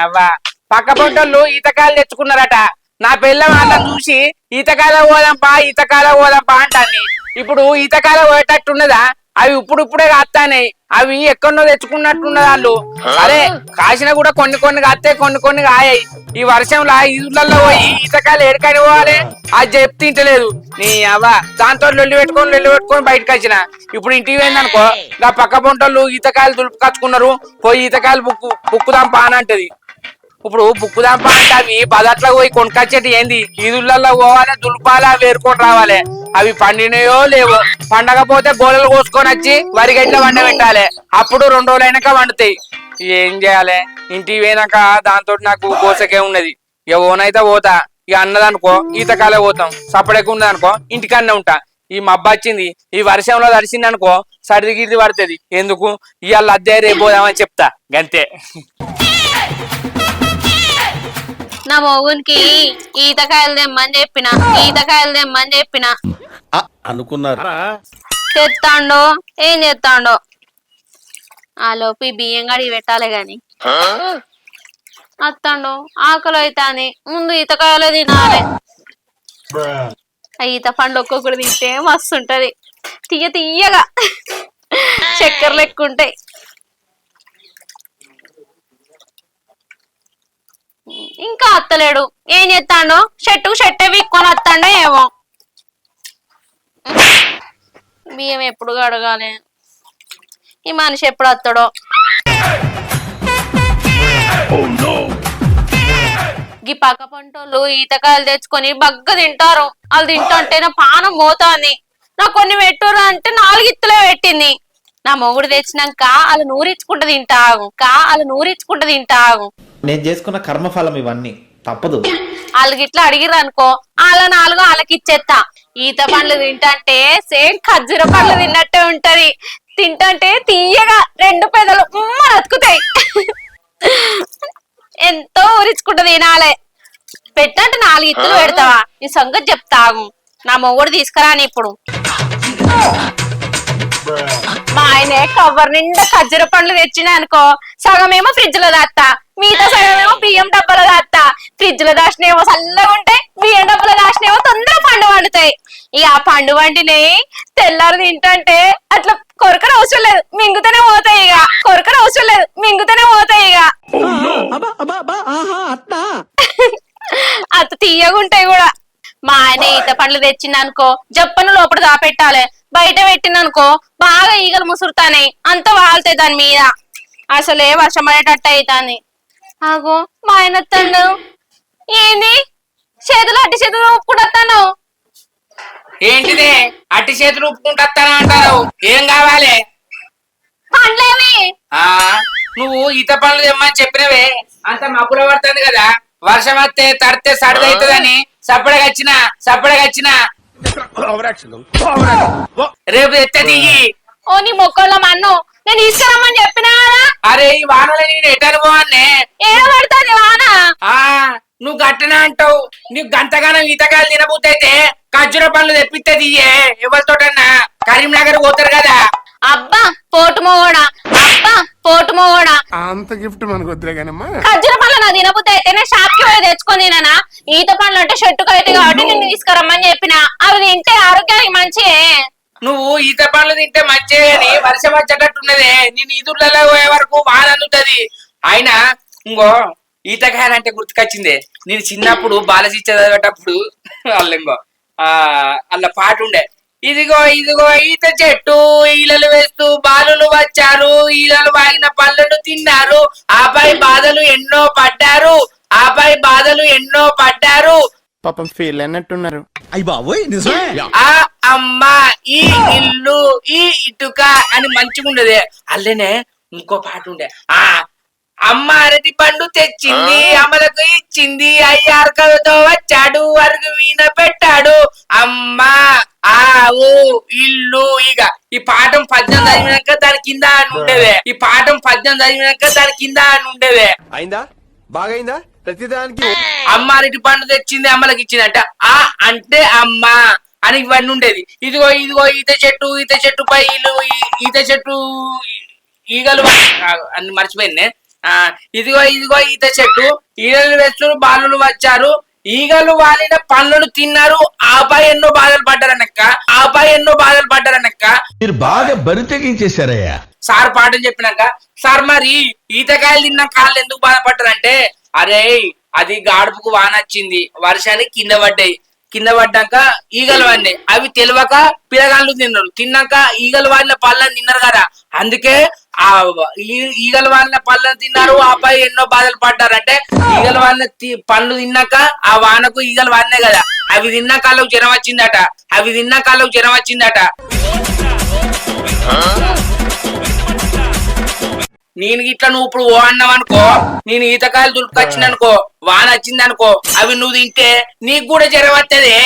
అవ్వ పక్క పొంటోళ్ళు ఈతకాయలు తెచ్చుకున్నారట. నా పిల్లం అన్నం చూసి ఈతకాయల పోదాంపా అంటాన్ని. ఇప్పుడు ఈతకాయల పోయేటట్టున్నదా? అవి ఇప్పుడే కాస్తాయి. అవి ఎక్కడో తెచ్చుకున్నట్టున్నది వాళ్ళు. సరే కాసిన కూడా కొన్ని కాస్తాయి, కొన్ని కాయాయి. ఈ వర్షంలో ఈదులలో పోయి ఈతకాయలు ఎడకని పోవాలి, అది తింటలేదు. నీ అవ్వ దాంతో లొల్లి పెట్టుకొని బయటకు వచ్చిన. ఇప్పుడు ఇంటికి పోయిందనుకో నా పక్క పొంటోళ్ళు ఈతకాయలు దులుపుకొచ్చుకున్నారు, పోయి ఈతకాయలు బుక్కుదాంపా అని అంటది. ఇప్పుడు బుక్కుదాంపా అంటే అవి బజార్లో పోయి కొనుకొచ్చేటి ఏంది? ఈదులలో పోవాలి, దులుపాలా, వేరుకొని రావాలి. అవి పండినయో లేవో, పండకపోతే గోళలు కోసుకొని వచ్చి వరిగడ్డ వండ పెట్టాలి. అప్పుడు 2 రోజులైనాక వండుతాయి. ఏం చేయాలి? ఇంటికి పోయినాక దాంతో నాకు కోసకే ఉన్నది. ఇక ఓనైతే పోతా. ఇక అన్నదనుకో ఈతకాలే పోతాం, సపడేకు ఉన్నదనుకో ఇంటికన్నా ఉంటా. ఈ మబ్బ వచ్చింది, ఈ వర్షంలో తడిసింది అనుకో సర్ది గిరిది పడుతుంది. ఎందుకు ఇవాళ అద్దె రేపు పోదామని చెప్తా గంతే. నా మొగునికి ఈతకాయలు తెమ్మని చెప్పిన అనుకున్నారు తెత్తాండో ఏం చేస్తాండో. ఆ లోపు ఈ బియ్యం గడిగి పెట్టాలి గాని అత్తాండో ఆకలి అవుతాంది. ముందు ఈతకాయలు తినాలి. ఆ ఈత పండు ఒక్కొక్కటి తింటే మస్తు ఉంటది, తీయగా చక్కెర లెక్కుంటాయి. ఇంకా అత్తలేడు, ఏం చేస్తాడో? షెట్టే విక్కొని వస్తాడో ఏమో. బియ్యం ఎప్పుడు కడగాలి? ఈ మనిషి ఎప్పుడు వస్తాడో? ఈ పక్క పంటోళ్ళు ఈతకాయలు తెచ్చుకొని బగ్గ తింటారు. వాళ్ళు తింటుంటే నా పానం పోతాంది. నాకు కొన్ని పెట్టురు అంటే 4 ఇత్తులే పెట్టింది. నా మొగుడు తెచ్చినాక వాళ్ళు నూరించుకుంటూ తింటాగు. నేను చేసుకున్న కర్మఫలం ఇవన్నీ తప్పదు. వాళ్ళకి ఇట్లా అడిగిర్రు అనుకో వాళ్ళ 4 వాళ్ళకి ఇచ్చేస్తా. ఈత పండ్లు తింటే సేమ్ ఖర్జూర పండ్లు తిన్నట్టే ఉంటది. తింటే తీయగా 2 పెదలు రతుకుతాయి. ఎంతో ఊరించుకుంటూ తినాలే. పెట్టంటే 4 ఇత్తులు పెడతావా? ఈ సంగతి చెప్తాగు. నా మొగుడు తీసుకురాని ఇప్పుడు. మా ఆయన కవర్ నిండా ఖర్జూర పండ్లు తెచ్చినా అనుకో సగమేమో ఫ్రిడ్జ్ లో దాస్తా, మిగతా సగమేమో బియ్యం డబ్బాలో దాస్తా. ఫ్రిడ్జ్ లో దాచినేమో చల్లగా ఉంటాయి, బియ్యం డబ్బాలో దాచినేమో తొందరగా పండు వండుతాయి. ఇక ఆ పండు వండిని తెల్లారు తింటే అట్లా కొరకన అవసరం లేదు, మింగుతూనే పోతాయి. అత తీయగుంటాయి కూడా. మా ఆయన ఈత పండ్లు తెచ్చిందనుకో జప్పను లోపల దాపెట్టాలి. బయట పెట్టిందనుకో బాగా ఈగలు ముసురుతానే, అంత వాళ్తాయి దాని మీద. అసలే వర్షం పడేటట్టు అవుతాంది. ఆగో మా ఆయన వస్తాడు. ఏంది అట్టి చేతులు ఊపుకుంటాను? ఏంటిది అట్టి చేతులు ఊపుకుంటాను అంటారు? ఏం కావాలి? పండ్లేవి? నువ్వు ఈత పండ్లు తెమ్మని చెప్పినవే, అంత మబ్బుల పడుతుంది కదా, వర్షం వస్తే తడితే సడిదవుతుందని సప్పడగచ్చినా రేపు తెస్తే దిగి. ఓ నీ మొక్కల మన్ను, నేను తీసుకురమ్మని చెప్పినా కదా. అరే ఈ వానలో నేను ఎటను పోవాలే? ఏడ పడుతుంది వాన? నువ్వు గట్టనే అంటావు. నీకు గంతగానం ఈతకాయలు తినబుద్ధి అయితే ఖర్జూర పండ్లు తెప్పిస్తే దియ్యే. ఎవరితోటన్నా కరీంనగర్ పోతారు కదా. అబ్బా పోటు మోగోడా అంత గిఫ్ట్ మనకు వద్దులే కానమ్మా. ఖర్జూర పండ్లు నా తినబుద్ధి అయితే నేను షాప్ కి పోయి తెచ్చుకొని తిననా? ఈత పండ్లు అంటే షెట్టుకు అయితే కాబట్టి నేను తీసుకురమ్మని చెప్పిన. అవి తింటే ఆరోగ్యానికి మంచియే. నువ్వు ఈత పండ్లు తింటే మంచిగా అని వర్షం వచ్చేటట్టున్నదే. నేను ఈదుర్లలో పోయే వరకు వాన అందుతుంది. అయినా ఇంకో ఈతకాయలంటే గుర్తుకొచ్చిందే. నేను చిన్నప్పుడు బాలశిక్ష చదివేటప్పుడు అల్లంగో అల్ల పాట ఉండే. ఇదిగో ఈత చెట్టు ఈలలు వేస్తూ బాలులు వచ్చారు, ఈలలు వాగిన పళ్ళను తిన్నారు, ఆపై బాధలు ఎన్నో పడ్డారు. పాపం ఫీల్ అన్నట్టున్నారు. అయ్య బాబోయ్ నిజమే. ఆ అమ్మ ఈ ఇల్లు ఈ ఇటుక అని మంచిగా ఉండేది. అల్లనే ఇంకో పాట ఉండే. అమ్మ అరటి పండు తెచ్చింది, అమ్మలకు ఇచ్చింది, అయ్యార్కతో వచ్చాడు, అరుగు వీణ పెట్టాడు, అమ్మ ఆవు ఇల్లు. ఇక ఈ పాఠం 18 చదివినాక దాని కింద అని ఉండేదే. అయిందా? బాగైందా? ప్రతిదానికి అమ్మ అరటి పండు తెచ్చింది, అమ్మలకు ఇచ్చిందట. అంటే అమ్మ అని ఇవన్నీ ఉండేది. ఇదిగో ఈత చెట్టు పై ఈత చెట్టు ఈగలు అని మర్చిపోయింది. ఆ ఇదిగో ఇదిగో ఈత చెట్టు, ఈగలు వేస్తున్నారు, బాలులు వచ్చారు, ఈగలు వాలిన పండ్లను తిన్నారు, ఆపై ఎన్నో బాధలు పడ్డారనక్క, ఆపై ఎన్నో బాధలు పడ్డారనక్క. మీరు బాగా బరి తెగించేశారయ్యా. సార్ పాఠం చెప్పినాక, సార్ మరి ఈతకాయలు తిన్న కాళ్ళు ఎందుకు బాధపడ్డారంటే, అరే అది గాడుపుకు వాన వచ్చింది, వర్షానికి కింద పడ్డాయి, కింద పడ్డాక ఈగలు వాడినాయి, అవి తెలియక పిల్లగాళ్ళు తిన్నారు, తిన్నాక ఈగలు వాడిన పళ్ళని తిన్నారు కదా, అందుకే ఆ ఈగలు వాడిన పళ్ళని తిన్నారు, ఆపై ఎన్నో బాధలు పడ్డారంటే ఈగలు వాడిన పండ్లు తిన్నాక ఆ వానకు ఈగలు వాడినాయి కదా, అవి తిన్నా కాళ్ళకు జ్వరం వచ్చిందట, అవి తిన్నా కాళ్ళకు జ్వరం వచ్చిందట. నేను ఇట్లా నువ్వు ఇప్పుడు ఓ అన్నావు అనుకో, నేను ఈతకాయలు దులుపుకొచ్చిననుకో, వాన వచ్చింది అనుకో, అవి నువ్వు తింటే నీకు కూడా జ్వరం వస్తుంది.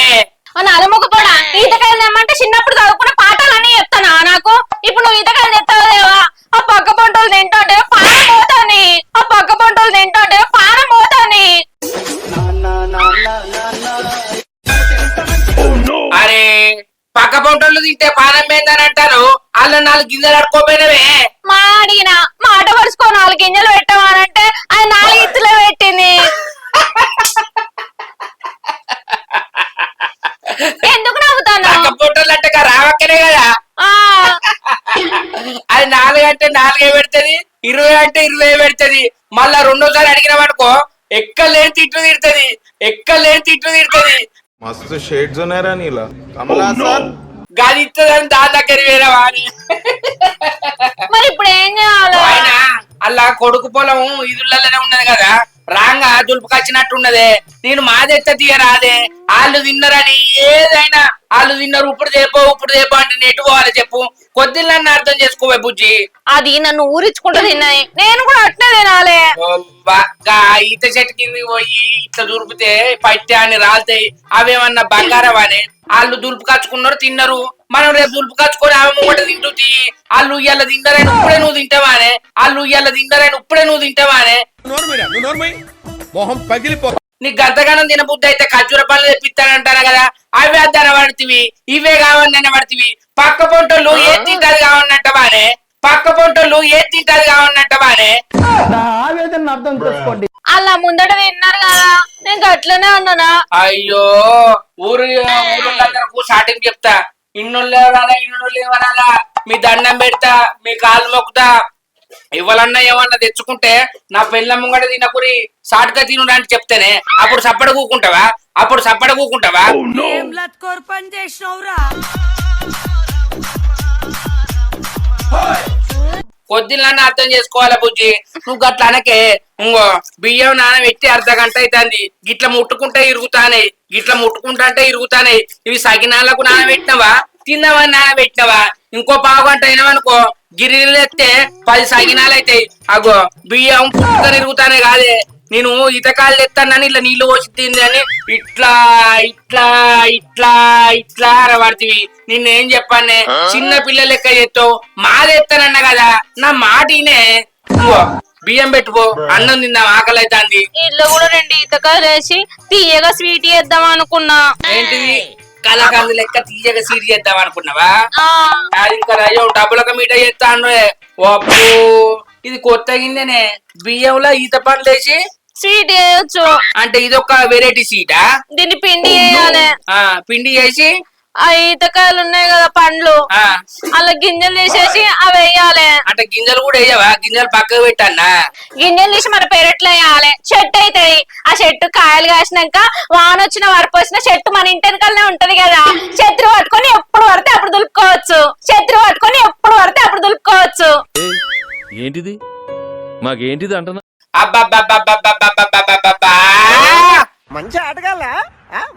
అలముకపోడా ఈతకాయలు తెమ్మంటే చిన్నప్పుడు చదువుకున్న పాఠాలన్నీ చెప్తానా నాకు? ఇప్పుడు నువ్వు ఈతకాయలు తెస్తావేవా? ఆ పక్క పంటలు తింటుంటే పానం పోతాని, ఆ పక్క పంటలు తింటుంటే పానం పోతాని. అరే పక్క పొంటోళ్ళు తింటే పానం ఏందని అంటారు, వాళ్ళు 4 గింజలు అడుకోపోయినవే. మా అడిగిన మాట పరుచుకో 4 గింజలు పెట్టవానంటే అది 4 ఇత్తులే పెట్టింది. ఎందుకు నవ్వుతాను? పక్క పొంటోళ్ళు అంటే రావక్కనే కదా, అది 4 అంటే 4 పెడుతుంది, 20 అంటే 20 పెడుతుంది. మళ్ళా రెండోసారి అడిగిన అనుకో ఎక్కలేని తిట్లు తిడుతుంది, ఎక్కలేని తిట్లు తిడుతుంది. మస్తు షేడ్స్ ఉన్నారా నీలా కమలా సార్. గది ఇస్తుందని దాని దగ్గర వేరేవా అని. మరి ఇప్పుడు ఏం చేయాలి? ఆయన అలా కొడుకు పొలం ఇదులలోనే ఉన్నది కదా, రాంగా దులుపుకొచ్చినట్టున్నదే, నేను మాదెత్త తీయరాదే, వాళ్ళు తిన్నారని ఏదైనా వాళ్ళు తిన్నారు, ఇప్పుడు చేపో అంటే నెట్టు పోవాలి చెప్పు, కొద్దిళ్ళని అర్థం చేసుకోవే బుజ్జి. అది నన్ను ఊరించుకుంటూ తిన్నాయి, నేను కూడా అట్నే తినాలి. ఈత చెట్టు కిందకి పోయి ఇట్లా దులిపితే పట్టె అని రాలుతాయి, అవేమన్నా బంగారం అని వాళ్ళు దులుపుకొచ్చుకున్నారు తిన్నారు, మనం రేపు దులుపుకొచ్చుకొని ఆమె ముంగట తింటుంది. వాళ్ళు ఇయ్యాల తింటారని ఇప్పుడే నువ్వు తింటావానే, వాళ్ళు ఇయ్యాల తింటారని ఇప్పుడే నువ్వు తింటావానే. మొహం పగిలిపో. నీకు గంతగానం తినబుద్ధి అయితే ఖర్జూర పళ్ళు తెప్పిస్తానంటారా కదా, అవే అద్దన పడుతుంది, ఇవే కావని పడుతుంది. పక్క పొంటోళ్ళు ఏది తింటారు కావన్నట్టవానే, పక్క పొంటోళ్ళు ఏది తింటారు కావన్నట్టవానే. అలా ముందట తిన్నారు కదా, నేను గట్లనే అన్నానా? అయ్యో ఊరు స్టార్టింగ్ చెప్తా, ఇన్నోళ్ళు ఎవరాలా ఇన్నోళ్ళు ఎవరాలా, మీ దండం పెడతా, మీ కాళ్ళు మొక్కుతా, ఇవ్వాలన్నా ఏమన్నా తెచ్చుకుంటే నా పెళ్ళ ముంగట తినకురి సాటుగా తిను అంటే చెప్తేనే అప్పుడు సప్పడ కూకుంటావా, అప్పుడు సప్పడ కూకుంటావా? కొద్దిలన్నా అర్థం చేసుకోవాలా బుజ్జి, నువ్వు గట్ల అనకే. ఇంకో బియ్యం నానబెట్టి అర్ధగంట అవుతుంది, గిట్ల ముట్టుకుంటే ఇరుగుతానే, గిట్ల ముట్టుకుంటా అంటే ఇరుగుతానే. ఇవి సగినాలకు నానబెట్టినవా, తిన్నవా నానబెట్టినవా, ఇంకో పావుగంట అయినవనుకో గిరిలు ఎత్తే 10 సగినాలు అవుతాయి. అగో బియ్యం పుట్టుకొని ఇరుగుతానే కాదే, నేను ఈతకాయలు తెస్తానని ఇట్లా నీళ్లు పోసి తింది అని ఇట్లా ఇట్లా ఇట్లా ఇట్లా అరబడుతుంది. నిన్నేం చెప్పానే, చిన్న పిల్లలు లెక్క చేస్తావు, మాదేస్తానన్నా కదా, నా మాటినే. బియ్యం పెట్టుకో, అన్నం తిందాం, ఆకలి అవుతుంది. ఇల్లు కూడా 2 ఈతకాయలు వేసి తీయగా స్వీట్ చేద్దాం అనుకున్నా. ఏంటిది కళాకారులు లెక్క తీయగా సీట్ చేద్దాం అనుకున్నావా? అది ఇంకా రయ్యో డబ్బులకు మీట చేస్తాను. అబ్బో ఇది కొత్తగిందేనే, బియ్యంలో ఈత పండ్లు వేసి స్వీట్ చేయొచ్చు అంటే ఇది ఒక వెరైటీ సీటా? దీన్ని పిండి చేయాలి. పిండి చేసి ఆ ఈతకాయలు ఉన్నాయి కదా పండ్లు, అలా గింజలు తీసేసి అవి వేయాలి. అంటే గింజలు కూడా వేయవా? గింజలు పక్కకు పెట్టన్నా? గింజలు తీసి మన పెరట్లో వేయాలి, చెట్టు అవుతాయి. ఆ చెట్టు కాయలు కాసినాక వాన వచ్చిన వరపు వచ్చిన చెట్టు మన ఇంటి వెనకాలనే ఉంటది కదా, చెత్రు పట్టుకొని ఎప్పుడు పడితే అప్పుడు దులుపుకోవచ్చు, చెత్రు పట్టుకొని ఎప్పుడు పడితే అప్పుడు దులుపుకోవచ్చు. ఏంటిది మాకేంటిది అంటున్నా? అబ్బబ్బబ్బబ్బబ్బబ్బబ్బబ్బబ్బబ్బా మంచి ఆటగాళ్ళ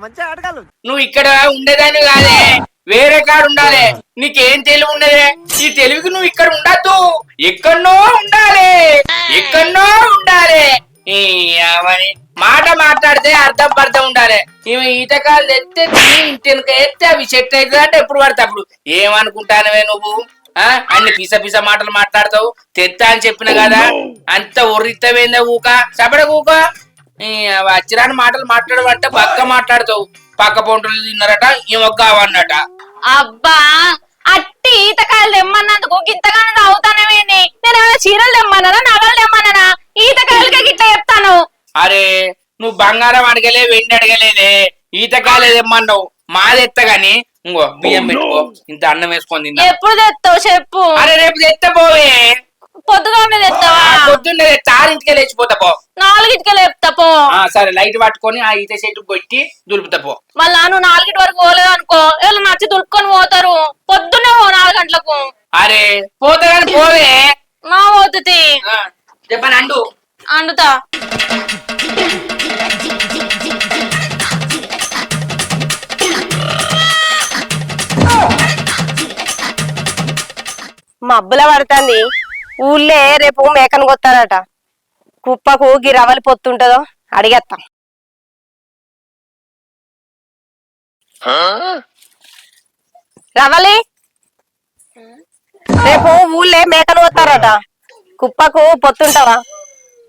మంచి ఆటగాళ్ళు. నువ్వు ఇక్కడ ఉండేదాన్ని కాదే, వేరే కాడ ఉండాలి. నీకేం తెలివి ఉండదే, ఈ తెలివికి నువ్వు ఇక్కడ ఉండద్దు, ఎక్కడనో ఉండాలి, ఎక్కడనో ఉండాలి. అవని మాట మాట్లాడితే అర్థం పర్థం ఉండాలి. ఈమె ఈతకాలు తెస్తే ఇంటి వెనుక ఎత్తే అవి సెట్ అవుతుంది అంటే ఎప్పుడు పడితే అప్పుడు. ఏమనుకుంటానవే నువ్వు? అన్ని పిస పిస మాటలు మాట్లాడతావు. తెత్తా అని చెప్పిన కదా, అంత ఒర్రిత్తవేందా ఊక సపడ ఊక. వచ్చిరాని మాటలు మాట్లాడమంటే పక్క మాట్లాడతావు. పక్క పొంటలు తిన్నారట, ఈమొక్క అవన్నట. అబ్బా అట్టి ఈతకాయలు తెమ్మన్నందుకు ఇంతగానో తాగుతానేమేంటి? నేను ఏమైనా చీరలు తెమ్మన్నానా, నగలు తెమ్మన్నానా? ఈతకాయలకే గిట్లా చెప్తాను. అరే నువ్వు బంగారం అడగలే, వెండి అడగలేదే, ఈతకాయలు ఏమన్నావు. మాది ఎత్త గాని ఇంకో బియ్యం పెట్టుకో, ఇంత అన్నం వేసుకొని తిందా. ఎప్పుడు తెస్తావు చెప్పు. అరే రేపు తెత్త పోవే, పొద్దుగానే తెస్తావా? పొద్దున్నే తెత్తా, 6ంటికే లేచిపోతా పో. 4ంటికే లేపుతా పో. సరే లైట్ పట్టుకొని ఆ ఈత చెట్టు కొట్టి దులుపుతా పో. మళ్ళా నువ్వు 4ంటి వరకు పోలేదు అనుకో, ఎవరు నచ్చి దులుపుకొని పోతారు. పొద్దున్నే పో 4 గంటలకు. అరే పోతా గాని పోవే. నా పోతుంది చెప్పని అండు అండుతా. మబ్బుల పడుతుంది. ఊళ్ళే రేపు మేకను కొత్తారట. కుప్పకు గిరవలి పొత్తుంటదో అడిగేస్తాం. రవలి, రేపు ఊళ్ళే మేకను కొత్తారట. కుప్పకు పొత్తుంటావా?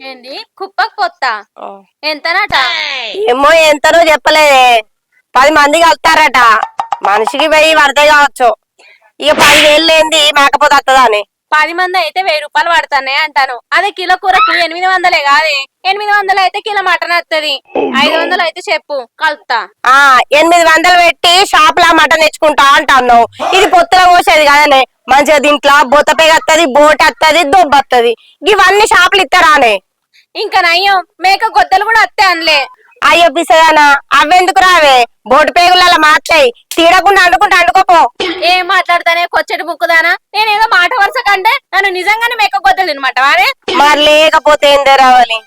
ఏంటి కుప్పకు పొత్తా? ఎంతనట? ఏమో ఎంతనో చెప్పలేదే. 10 మంది కలుతారట. మనిషికి 1000 పడతాయి కావచ్చు. ఇక 10,000 లేనిది మేకపోతే వస్తుందా అని. 10 మంది అయితే 1000 రూపాయలు పడతానే అంటాను. అదే కిలో కూరకు 800 కాదే. 800 అయితే కిలో మటన్ వస్తుంది. 500 అయితే చెప్పు కలుపుతా. 800 పెట్టి షాప్ లా మటన్ తెచ్చుకుంటా అంటాను. ఇది పొత్తుల కోసేది కదనే. మంచిగా దీంట్లో బొత్తపేగ వస్తుంది, బోట్ వస్తుంది, దొబ్బ వస్తుంది. ఇవన్నీ షాపులు ఇస్తారానే. ఇంకా నయ్యం మేక గొద్దలు కూడా వస్తే అనలే. అయ్యో పిసదానా, అవెందుకు రావే? బోటు పేగుల మార్చాయి. తీడకుండా అండుకుంటా అండుకోపో. ఏం మాట్లాడతానే కొచ్చటి ముక్కుదానా? నేనేదో మాట వరుస కంటే నన్ను నిజంగానే మేక గొద్దలు తినమాట వారే. మరి లేకపోతే ఏందే రావాలి?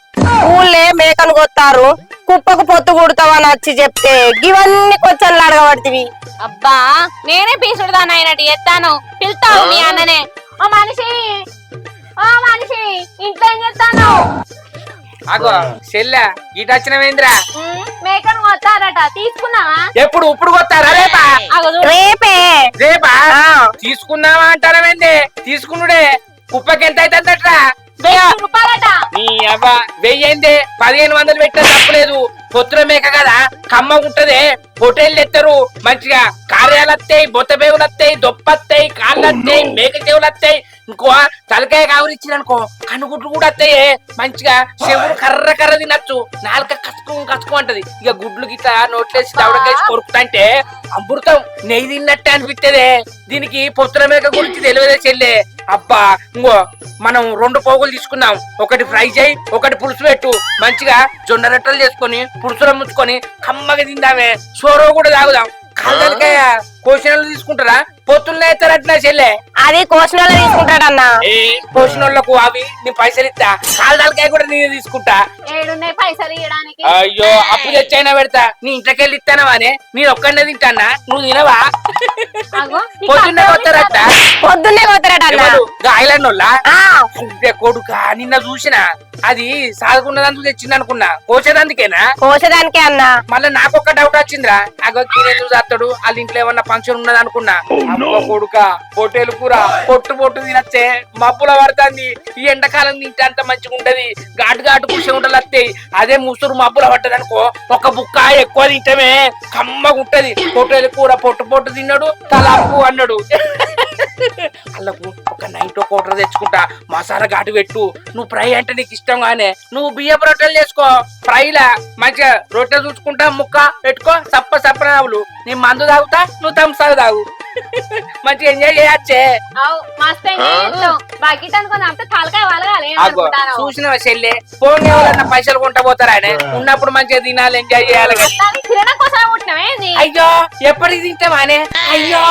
ఊళ్ళే మేకను కొత్తారు. కుప్పకు పొత్తు కుడతావని వచ్చి చెప్తే ఇవన్నీ కొంచెం అడగబడుతుంది. అబ్బా నేనే పీసుడుదానా అయినట్టు ఎత్తాను. పిలుతావు మీ అన్ననే. ఓ మనిషి, ఓ మనిషి, ఇంట్లో ఏం చేస్తాను? అగో చెల్లె ఇటు వచ్చినవేంద్రా? మేకను కొత్తారట, తీసుకున్నావా? ఎప్పుడు ఇప్పుడు కొత్తారా? రేపా? రేపే. రేపా? తీసుకున్నావా అంటారవేంది? తీసుకున్నాడే. కుప్పకి ఎంత అవుతుందట్రా? 1000 రూపాయలట. నీ అవ్వ 1000 ఏందే? 1500 పెట్టినా తప్పలేదు. పొత్తుల మేక కదా, కమ్మగుంటదే. హోటల్ ఎత్తారు మంచిగా. కార్యాలు వస్తాయి, బొత్త పేగులు వస్తాయి, దొప్పత్తాయి, కాళ్ళు వస్తాయి, మేక చెవులు వస్తాయి. ఇంకో తలకాయ కావరిచ్చిరనుకో కనుగుడ్లు కూడా వస్తాయి. మంచిగా చెవులు కర్ర కర్ర తినచ్చు. నాలుక కసుకు అంటది. ఇక గుడ్లు గిట్లా నోట్లేసి దవడకేసి కొరుకుతాంటే అమృతం నెయ్యి తిన్నట్టే అనిపిస్తదే. దీనికి పొత్తుల మేక గురించి తెలియదే చెల్లె. అబ్బా ఇంకో మనం 2 పోగులు తీసుకున్నాం. ఒకటి ఫ్రై చేయి, ఒకటి పులుసు పెట్టు. మంచిగా జొన్న రొట్టెలు చేసుకొని పులుసులో ముంచుకొని కమ్మగా తిందామే. సోరో కూడా తాగుదాం. కాళ్ళకాయ కోసినోళ్ళు తీసుకుంటారా? పొత్తుల్లో ఎత్తారట్నా చెల్లె? అది కోసినోళ్ళే తీసుకుంటాడన్నా. కోసినోళ్లకు అవి నీ పైసలు ఇస్తా. కాళ్ళకాయ కూడా నేను తీసుకుంటా. ఏడున్నాయి పైసలు ఇవ్వడానికి? అయ్యో అప్పు తెచ్చైనా పెడతా. నీ ఇంట్లోకెళ్ళి ఇస్తానవానే? నేను ఒక్కడే తింటానా? నువ్వు తినవా? పొద్దున్నే కొత్తారట. పొద్దున్నే పోతారట అన్న. ఐలాండ్ వాళ్ళ కొడుక నిన్న చూసిన. అది సాదుకున్నదందుకు తెచ్చింది అనుకున్నా. కోసేదందుకేనా? కోసేదానికే అన్నా. మళ్ళీ నాకు ఒక డౌట్ వచ్చిందిరా. అగో కిరెందుకు చేస్తాడు? వాళ్ళ ఇంట్లో ఏమన్నా ఫంక్షన్ ఉన్నది అనుకున్నా. అబ్బో కొడుక పొట్టేలు కూర పొట్టు పొట్టు తినచ్చే. మబ్బుల పడుతుంది. ఈ ఎండాకాలం తింటే అంత మంచిగా ఉంటది. ఘాటు ఘాటు కుషి ఉంటలు వస్తాయి. అదే ముసురు మబ్బుల పట్టదు అనుకో, ఒక బుక్క ఎక్కువ తింటమే కమ్మగా ఉంటది. పొట్టేలు కూర పొట్టు పొట్టు తిన్నాడు, తలాపు అన్నాడు. వాళ్ళకు ఒక నైట్ ఒక కోటర్ తెచ్చుకుంటా. మసాలా ఘాటు పెట్టు. నువ్వు ఫ్రై అంటే నీకు ఇష్టం గానే. నువ్వు బియ్యపు రొట్టెలు చేసుకో. ఫ్రైలా మంచిగా రొట్టె చూసుకుంటా ముక్క పెట్టుకో. సప్ప నవ్వులు. నీ మందు తాగుతా, నువ్వు థమ్సప్ తాగు. మంచిగా ఎంజాయ్ చేయచ్చే. చూసిన చెల్లె ఫోన్ ఎవరన్నా పైసలు కొంట పోతారా? ఉన్నప్పుడు మంచిగా తినాలి, ఎంజాయ్ చేయాలి. అయ్యో ఎప్పటికి తింటావానే? అయ్యో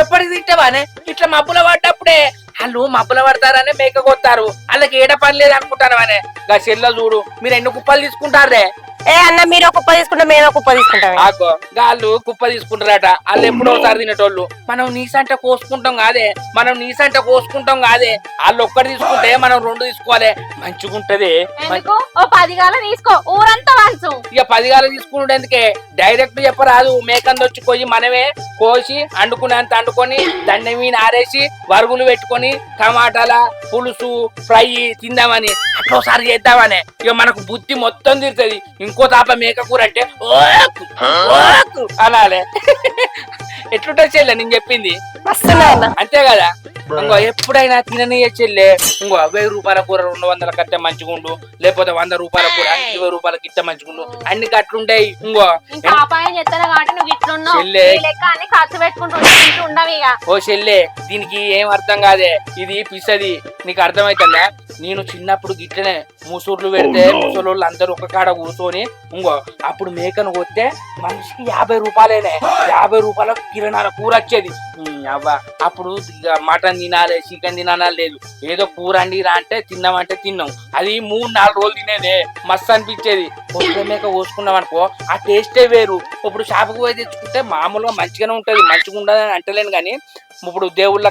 ఎప్పటికి తింటావానే? ఇట్లా మబ్బుల పడ్డప్పుడే వాళ్ళు మబ్బుల పడతారనే మేక కొత్తారు. వాళ్ళకి ఏడ పని లేదు అనుకుంటాను అనే. గా చెల్ల చూడు, మీరు ఎన్ని కుప్పలు తీసుకుంటారే? ఏ అన్న, మీరు ఒక కుప్ప తీసుకుంటే మేము ఒక కుప్ప తీసుకుంటాం. ఆగో గాళ్ళు కుప్ప తీసుకుంటారట. వాళ్ళు ఎప్పుడో ఒకసారి తినేటోళ్ళు. మనం నీసంటే కోసుకుంటాం కాదే. వాళ్ళు ఒక్కటి తీసుకుంటే మనం 2 తీసుకోవాలి. మంచిగా ఉంటది. 10 గాలు తీసుకో, ఊరంతా వంచు. ఇక 10 గాలు తీసుకుంటే ఎందుకే? డైరెక్ట్ చెప్పరాదు. మేకంది వచ్చి కొయ్యి మనమే కోసి అండుకునేంత అండుకొని దండ మీద ఆరేసి వరుగులు పెట్టుకొని టమాటాల పులుసు ఫ్రై తిందామని అట్లోసారి చేద్దామని. ఇక మనకు బుద్ధి మొత్తం తీరుతుంది. ఇంకో తాప మేక కూర అంటే అనాలే. ఎట్లుంటుంది చెల్లె నేను చెప్పింది? వస్తున్నా అంతే కదా. ఇంకో ఎప్పుడైనా తిననీయ చెల్లె ఇంకో 1000 రూపాయల కూర 200 కట్టే మంచిగుండు, లేకపోతే 100 రూపాయల కూర 20 రూపాయలకి ఇట్ట మంచిగుండు, అన్ని కట్లుంటాయి. ఇంకో ఇంకా అపాయం చెప్తాను కాబట్టి నువ్వు ఇట్లున్నావు చెల్లె. ఈ లెక్క అన్ని ఖర్చు పెట్టుకుంటూ ఉండవు ఇక. ఓ చెల్లె, దీనికి ఏం అర్థం కాదే, ఇది పిసది. నీకు అర్థమైతుందా? నేను చిన్నప్పుడు గిట్లనే ముసూర్లు పెడితే ముసలోళ్ళు అందరూ ఒక కాడ కూర్చొని ఇంకో అప్పుడు మేకను కొత్తే మనిషికి 50 రూపాయలేనే, 50 రూపాయలకు కిరణాల కూర వచ్చేది. అవ్వ అప్పుడు ఇక మటన్ తినాలి, చికెన్ తినాలి లేదు, ఏదో కూర అండిరా అంటే తిన్నామంటే తిన్నాం. అది 3-4 రోజులు తినేదే, మస్తు అనిపించేది. పొద్దున మేక కోసుకున్నాం అనుకో ఆ టేస్టే వేరు. ఇప్పుడు షాపుకు పోయి తెచ్చుకుంటే మామూలుగా మంచిగానే ఉంటది, మంచిగా ఉండదని అంటలేను కానీ ఇప్పుడు దేవుళ్ళ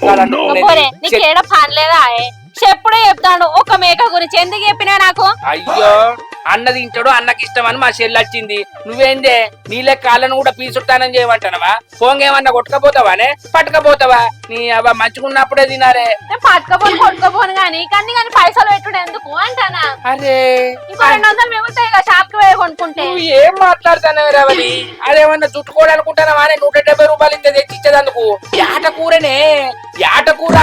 పోరే, నీకేడ పని లేదా చెప్పుడే చెప్తాడు ఒక మేక గురించి ఎందుకు చెప్పినా నాకు? అయ్యో అన్నది తింటాడు, అన్నకి ఇష్టం అని మా చెల్లి వచ్చింది. నువ్వేందే నీళ్ళ కాళ్ళను కూడా పీసుట్టానని చేయమంటానవా? పోంగేమన్నా కొట్టుకపోతావానే, పట్టుకపోతావా? నీ అవ్వ మంచిగున్నప్పుడే తినారే. నేను పట్టుకపోను కొట్టుకపోను కానీ పైసలు పెట్టుడు ఎందుకు అంటానా? అరే ఇంకో 200 మిగులుతాయి ఇక షాప్ కి పోయి కొనుక్కుంటే. నువ్వు ఏం మాట్లాడుతున్నావు రవలి? అదేమన్నా చుట్టుకోవాలనుకుంటానవా? 170 రూపాయలు ఇంత తెచ్చిచ్చేదందుకు. యాట కూరనే, యాట కూర.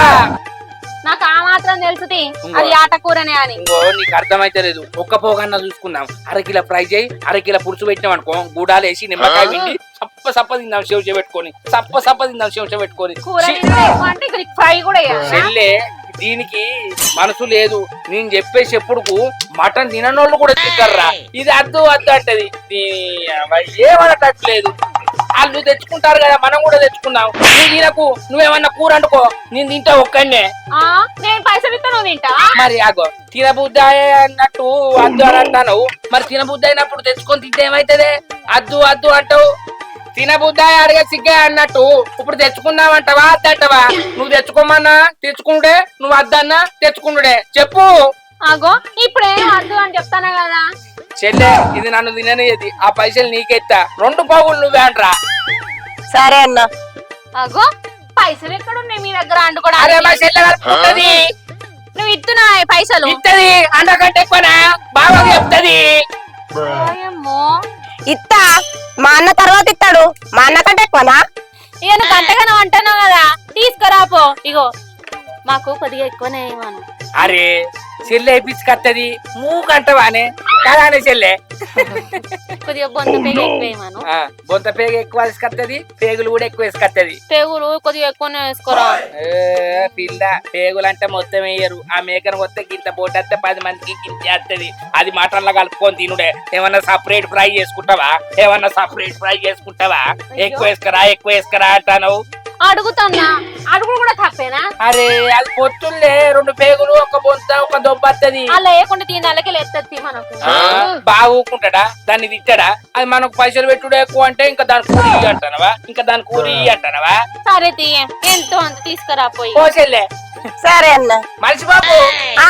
నాకు ఆ మాత్రం తెలుసుది అది ఆటకూరనే అని. ఇంకో నీకు అర్థమైతే లేదు, ఒక్క పోగన్నా చూసుకుందాం. 1/2 కిలో ఫ్రై చేయి, 1/2 కిలో పులుసు పెట్టినాం అనుకో, గూడాలు వేసి నిమ్మకాయ పిండి సప్ప తిందాం చెవిచే పెట్టుకొని, సప్ప తిందాం చెవిచే పెట్టుకొని. కూర అంటే ఫ్రై కూడా చెల్లే దీనికి మనసు లేదు. నేను చెప్పే చెప్పుడుకు మటన్ తిననోళ్ళు కూడా తింటారా? ఇది అద్దు అంటది. ఏమనట్లేదు. వాళ్ళు తెచ్చుకుంటారు కదా, మనం కూడా తెచ్చుకుందాం. నువ్వు తినకు, నువ్వేమన్నా కూర అనుకో, నేను తింటా ఒక్కనే. నేను పైసలు ఇస్తా నువ్వు తింటా. మరి ఆగో తినబుద్ధి అన్నట్టు అద్దు అని అంటాను. మరి తినబుద్ధి అయినప్పుడు తెచ్చుకొని తింటే ఏమైతుంది? అద్దు అంటావు. తినబుద్ధి అడిగే సిగ్గా అన్నట్టు ఇప్పుడు తెచ్చుకుందామంటావా అద్దంటావా? నువ్వు తెచ్చుకోమన్నా తెచ్చుకుంటే, నువ్వు అద్దన్నా తెచ్చుకుంటుడే. చెప్పు. అగో ఇప్పుడేం అద్దు అని చెప్తానా కదా. చెల్లె ఇది నన్ను తిననేది, ఆ పైసలు నీకెత్తా. 2 పావులు నువ్వే అంటరా. సరే అన్న. అగో పైసలు ఎక్కడ ఉన్నాయి మీ దగ్గర అండుకోవడం? అరే మా చెల్లె కలుపుకుంటది. నువ్వు ఇస్తున్నా పైసలు ఇత్తది, అంతకంటే ఎక్కువనా? బాగా చెప్తది. ఏమో ఇత్తా, మా అన్న తర్వాత ఇస్తాడు. మా అన్న కంటే ఎక్కువనా? ఇక నువ్వు గంటగానో అంటున్నావు కదా, తీసుకురాపో. ఇగో మాకు కొద్దిగా ఎక్కువనే ఇవ్వను. అరే చెల్లె పిచ్చుకత్తది, మూకంటవానే కదానే చెల్లె. కొద్దిగా బొంత పేగ ఎక్కువ ఇవ్వను. బొంత పేగ ఎక్కువ వేసుకత్తది, పేగులు కూడా ఎక్కువ వేసుకత్తది. పేగులు కొద్దిగా ఎక్కువనే వేసుకోరా. పిల్ల పేగులు అంటే మొత్తం వేయరు. ఆ మేకను వస్తే గింత పోటేస్తే 10 మందికి గింత వేస్తుంది. అది మటన్లో కలుపుకొని తినుడే. ఏమన్నా సపరేట్ ఫ్రై చేసుకుంటావా? ఎక్కువ వేసుకరా అంటాను. అడుగుతున్నా, అడుగుడు కూడా తప్పేనా? అరే అది పొత్తుల్లే, 2 పేగులు, ఒక బొంత, ఒక దొబ్బత్తది. అలా వేయకుండా తినాలకి లేస్తుంది మనకు. బాగా ఊకుంటాడా? దాన్ని తిట్టాడా? అది మనకు పైసలు పెట్టుడు ఎక్కువ అంటే ఇంకా దాని కూరి అంటానవా? సరే తీయ, ఎంతో అంత తీసుకురా పోయి. ఓ చెల్లె సరే అన్న. మనిషి బాబు ఆ